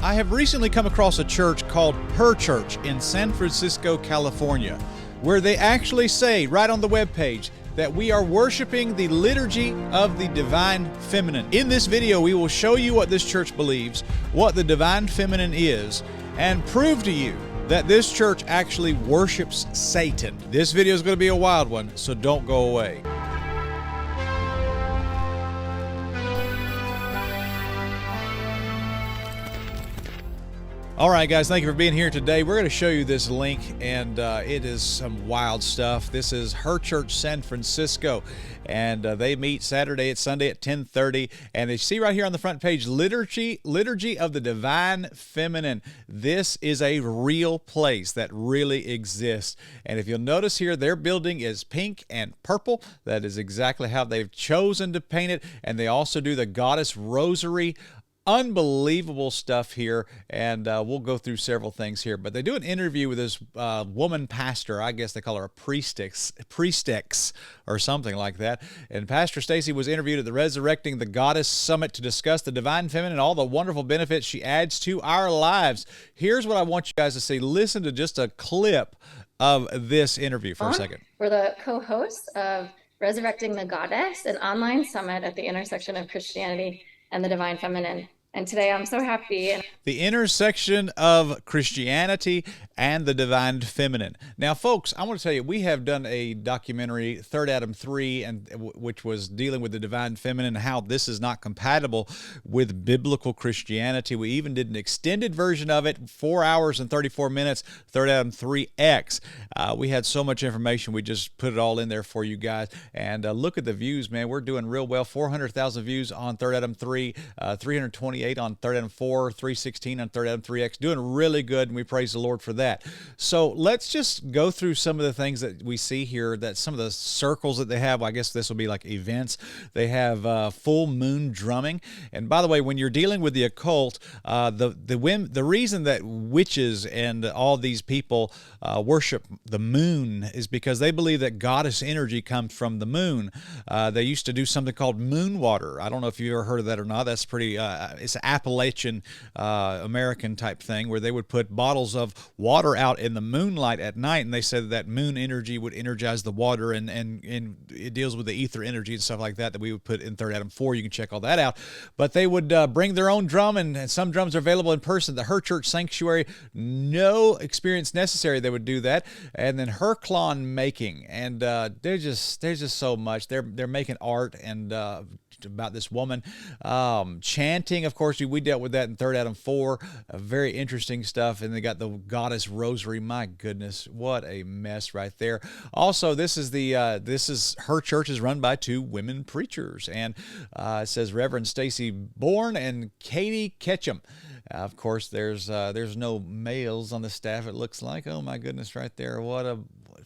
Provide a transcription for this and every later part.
I have recently come across a church called Her Church in San Francisco, California, where they actually say right on the webpage that we are worshiping the liturgy of the divine feminine. In this video, we will show you what this church believes, what the divine feminine is, and prove to you that this church actually worships Satan. This video is going to be a wild one, so don't go away. All right, guys, thank you for being here today. We're going to show you this link, and it is some wild stuff. This is Her Church San Francisco, and they meet Saturday and Sunday at 10:30. And they see right here on the front page, Liturgy of the Divine Feminine. This is a real place that really exists. And if you'll notice here, their building is pink and purple. That is exactly how they've chosen to paint it. And they also do the Goddess Rosary. Unbelievable stuff here, and we'll go through several things here. But they do an interview with this woman pastor. I guess they call her a priestess or something like that. And Pastor Stacy was interviewed at the Resurrecting the Goddess Summit to discuss the divine feminine and all the wonderful benefits she adds to our lives. Here's what I want you guys to see. Listen to just a clip of this interview for a second. We're the co-hosts of Resurrecting the Goddess, an online summit at the intersection of Christianity and the divine feminine. And today I'm so happy. The intersection of Christianity and the divine feminine. Now, folks, I want to tell you, we have done a documentary, Third Adam 3, which was dealing with the divine feminine, how this is not compatible with biblical Christianity. We even did an extended version of it, 4 hours and 34 minutes, Third Adam 3X. We had so much information, we just put it all in there for you guys. And look at the views, man. We're doing real well. 400,000 views on Third Adam 3, 328 on Third Adam 4, 316 on Third Adam 3X. Doing really good, and we praise the Lord for that. So let's just go through some of the things that we see here, that some of the circles that they have. I guess this will be like events. They have full moon drumming. And by the way, when you're dealing with the occult, the reason that witches and all these people worship the moon is because they believe that goddess energy comes from the moon. They used to do something called moon water. I don't know if you've ever heard of that or not. That's pretty, it's an Appalachian American type thing where they would put bottles of water out in the moonlight at night, and they said that moon energy would energize the water, and it deals with the ether energy and stuff like that we would put in Third Adam 4. You can check all that out. But they would bring their own drum, and some drums are available in person. The Her Church Sanctuary, no experience necessary. They would do that. And then Herclon making, and there's just so much. They're making art and about this woman. Chanting, of course, we dealt with that in Third Adam 4. Very interesting stuff. And they got the Goddess Rosary. My goodness, what a mess right there. Also, this is Her Church is run by two women preachers, and it says Reverend Stacy Bourne and Katie Ketchum. Of course, there's no males on the staff, it looks like. Oh my goodness, right there. What a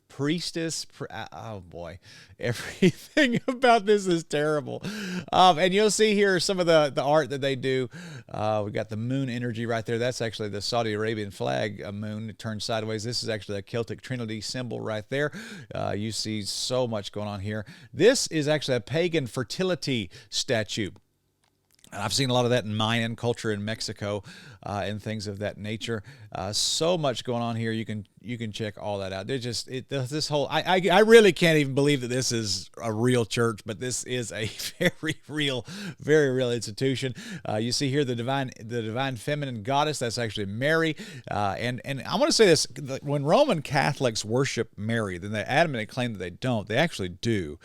priestess. Oh boy, everything about this is terrible. And you'll see here some of the art that they do. We got the moon energy right there. That's actually the Saudi Arabian flag, a moon. It turns sideways. This is actually a Celtic Trinity symbol right there. You see so much going on here. This is actually a pagan fertility statue. And I've seen a lot of that in Mayan culture in Mexico and things of that nature. So much going on here. You can check all that out. This whole, I really can't even believe that this is a real church, but this is a very real institution. You see here the divine feminine goddess. That's actually Mary. And I want to say this: when Roman Catholics worship Mary, then they adamantly claim that they don't. They actually do.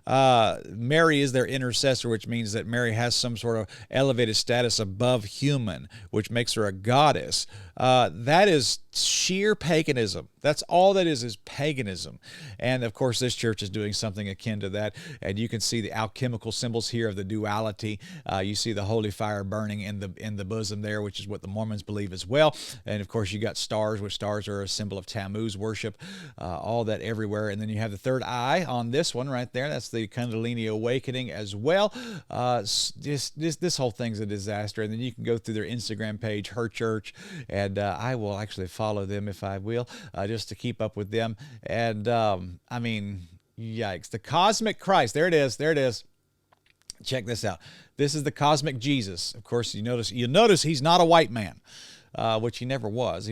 Mary is their intercessor, which means that Mary has some sort of elevated status above human, which makes her a goddess. That is sheer paganism. That's all that is paganism. And of course, this church is doing something akin to that. And you can see the alchemical symbols here of the duality. You see the holy fire burning in the bosom there, which is what the Mormons believe as well. And of course, you got stars, which stars are a symbol of Tammuz worship. All that everywhere. And then you have the third eye on this one right there. That's the Kundalini awakening as well. This whole thing's a disaster. And then you can go through their Instagram page, Her Church, and I will actually follow them if I will, just to keep up with them. And I mean, yikes. The Cosmic Christ. There it is. Check this out. This is the cosmic Jesus. Of course, you'll notice he's not a white man, which he never was.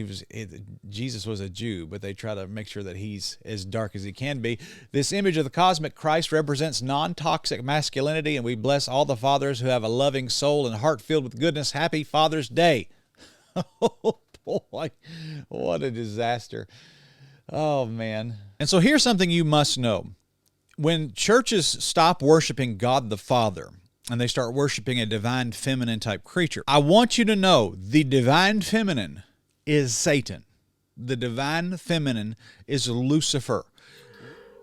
Jesus was a Jew, but they try to make sure that he's as dark as he can be. This image of the cosmic Christ represents non-toxic masculinity, and we bless all the fathers who have a loving soul and heart filled with goodness. Happy Father's Day. Oh, boy. What a disaster. Oh, man. And so here's something you must know. When churches stop worshiping God the Father and they start worshiping a divine feminine type creature, I want you to know the divine feminine is Satan. The divine feminine is Lucifer.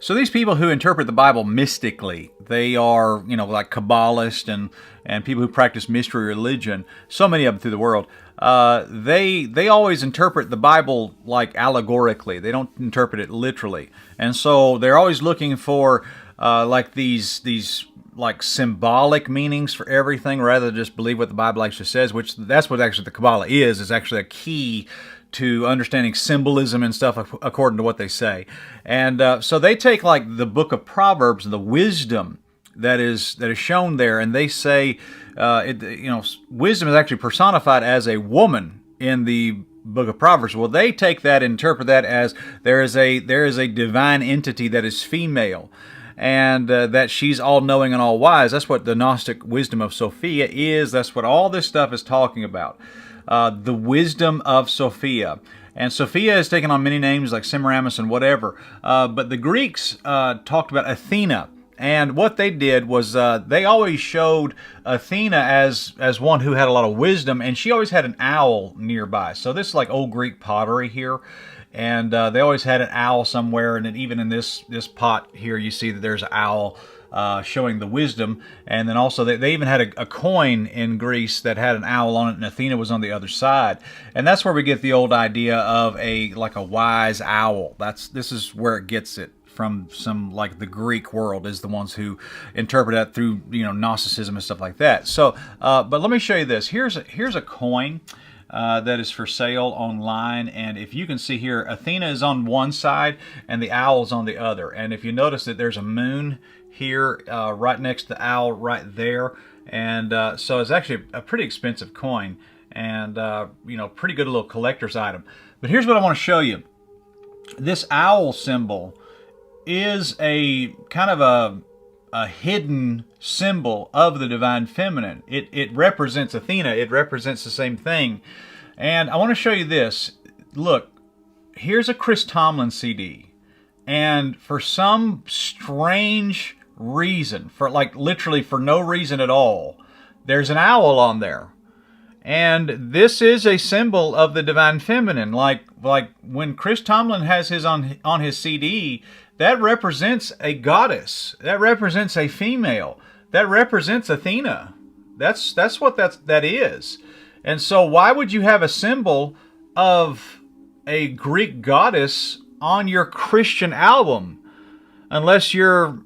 So these people who interpret the Bible mystically, they are, like Kabbalists and people who practice mystery religion, so many of them through the world, they always interpret the Bible like allegorically. They don't interpret it literally. And so they're always looking for like these like symbolic meanings for everything rather than just believe what the Bible actually says, which that's what actually the Kabbalah is actually a key to understanding symbolism and stuff according to what they say. And so they take like the book of Proverbs and the wisdom that is shown there, and they say, wisdom is actually personified as a woman in the book of Proverbs. Well, they take that and interpret that as there is a divine entity that is female, and that she's all-knowing and all-wise. That's what the Gnostic wisdom of Sophia is. That's what all this stuff is talking about. The wisdom of Sophia. And Sophia has taken on many names like Semiramis and whatever. But the Greeks talked about Athena. And what they did was they always showed Athena as one who had a lot of wisdom, and she always had an owl nearby. So this is like old Greek pottery here. And they always had an owl somewhere, and even in this pot here, you see that there's an owl showing the wisdom. And then also they even had a coin in Greece that had an owl on it, and Athena was on the other side. And that's where we get the old idea of a wise owl. This is where it gets it from. Some like the Greek world is the ones who interpret that through Gnosticism and stuff like that. So, but let me show you this. Here's a coin that is for sale online, and if you can see here, Athena is on one side and the owl is on the other. And if you notice that there's a moon here right next to the owl right there, and so it's actually a pretty expensive coin, and pretty good little collector's item. But here's what I want to show you. This owl symbol is a kind of a hidden symbol of the divine feminine. It represents Athena. It represents the same thing. And I want to show you this. Look, here's a Chris Tomlin CD. And for some strange reason, literally for no reason at all, there's an owl on there. And this is a symbol of the divine feminine. Like when Chris Tomlin has his on his CD, that represents a goddess. That represents a female. That represents Athena. That's what that is. And so why would you have a symbol of a Greek goddess on your Christian album unless you're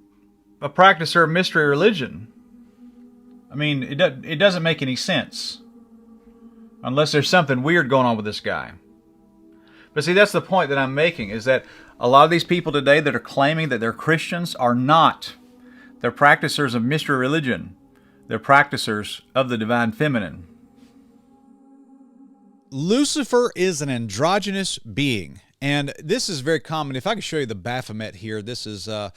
a practicer of mystery religion? I mean, it doesn't make any sense unless there's something weird going on with this guy. But see, that's the point that I'm making, is that a lot of these people today that are claiming that they're Christians are not. They're practicers of mystery religion. They're practicers of the divine feminine. Lucifer is an androgynous being. And this is very common. If I could show you the Baphomet here, this is a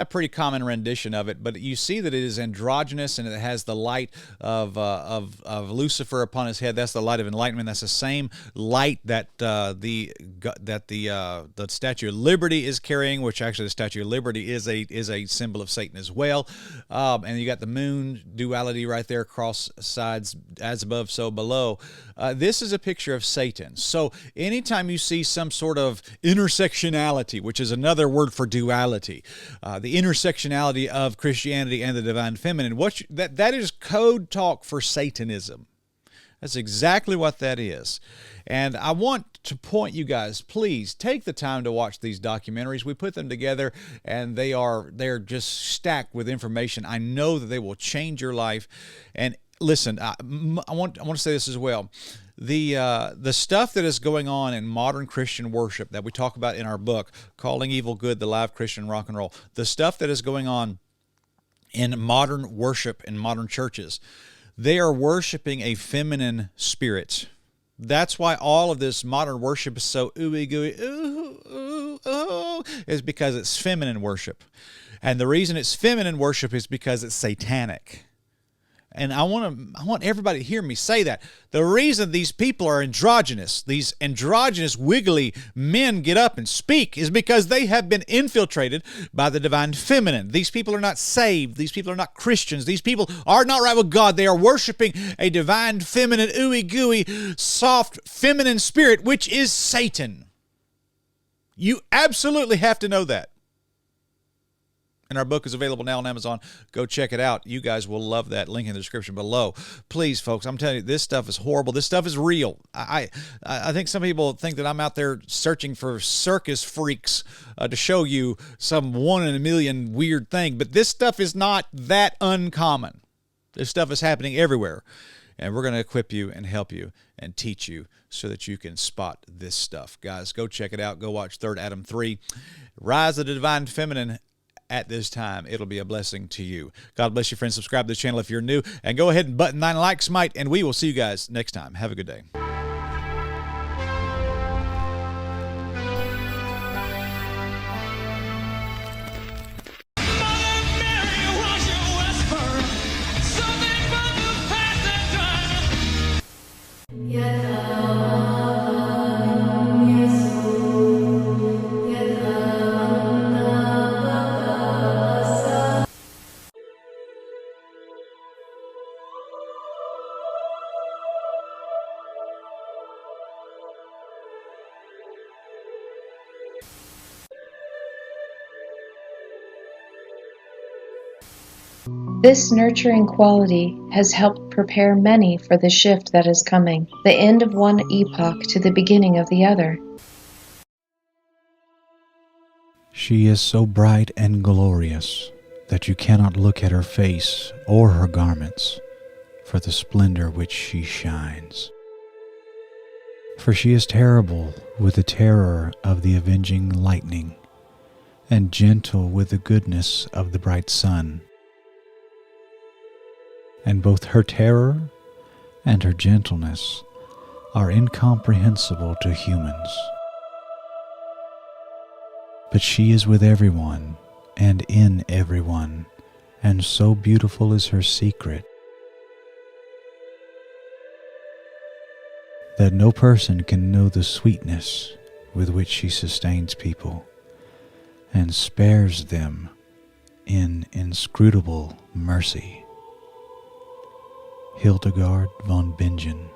pretty common rendition of it. But you see that it is androgynous, and it has the light of Lucifer upon his head. That's the light of enlightenment. That's the same light that the Statue of Liberty is carrying, which actually the Statue of Liberty is a symbol of Satan as well. And you got the moon duality right there, cross sides, as above, so below. This is a picture of Satan. So anytime you see some sort of intersectionality, which is another word for duality, the intersectionality of Christianity and the divine feminine, that is code talk for Satanism. That's exactly what that is. And I want to point you guys, please take the time to watch these documentaries. We put them together, and they're just stacked with information. I know that they will change your life. And listen, I want to say this as well. The stuff that is going on in modern Christian worship that we talk about in our book, Calling Evil Good, the Live Christian Rock and Roll, the stuff that is going on in modern worship in modern churches. They are worshiping a feminine spirit. That's why all of this modern worship is so ooey gooey, is because it's feminine worship. And the reason it's feminine worship is because it's satanic. And I want everybody to hear me say that. The reason these people are androgynous, these androgynous, wiggly men get up and speak, is because they have been infiltrated by the divine feminine. These people are not saved. These people are not Christians. These people are not right with God. They are worshiping a divine feminine, ooey gooey, soft feminine spirit, which is Satan. You absolutely have to know that. And our book is available now on Amazon. Go check it out. You guys will love that. Link in the description below. Please, folks, I'm telling you, this stuff is horrible. This stuff is real. I think some people think that I'm out there searching for circus freaks to show you some 1 in a million weird thing. But this stuff is not that uncommon. This stuff is happening everywhere. And we're going to equip you and help you and teach you so that you can spot this stuff. Guys, go check it out. Go watch 3rd Adam 3. Rise of the Divine Feminine. At this time, it'll be a blessing to you. God bless you, friends. Subscribe to the channel if you're new. And go ahead and button 9 likes, mate. And we will see you guys next time. Have a good day. This nurturing quality has helped prepare many for the shift that is coming, the end of one epoch to the beginning of the other. She is so bright and glorious that you cannot look at her face or her garments for the splendor which she shines. For she is terrible with the terror of the avenging lightning, and gentle with the goodness of the bright sun. And both her terror and her gentleness are incomprehensible to humans. But she is with everyone and in everyone, and so beautiful is her secret that no person can know the sweetness with which she sustains people and spares them in inscrutable mercy. Hildegard von Bingen.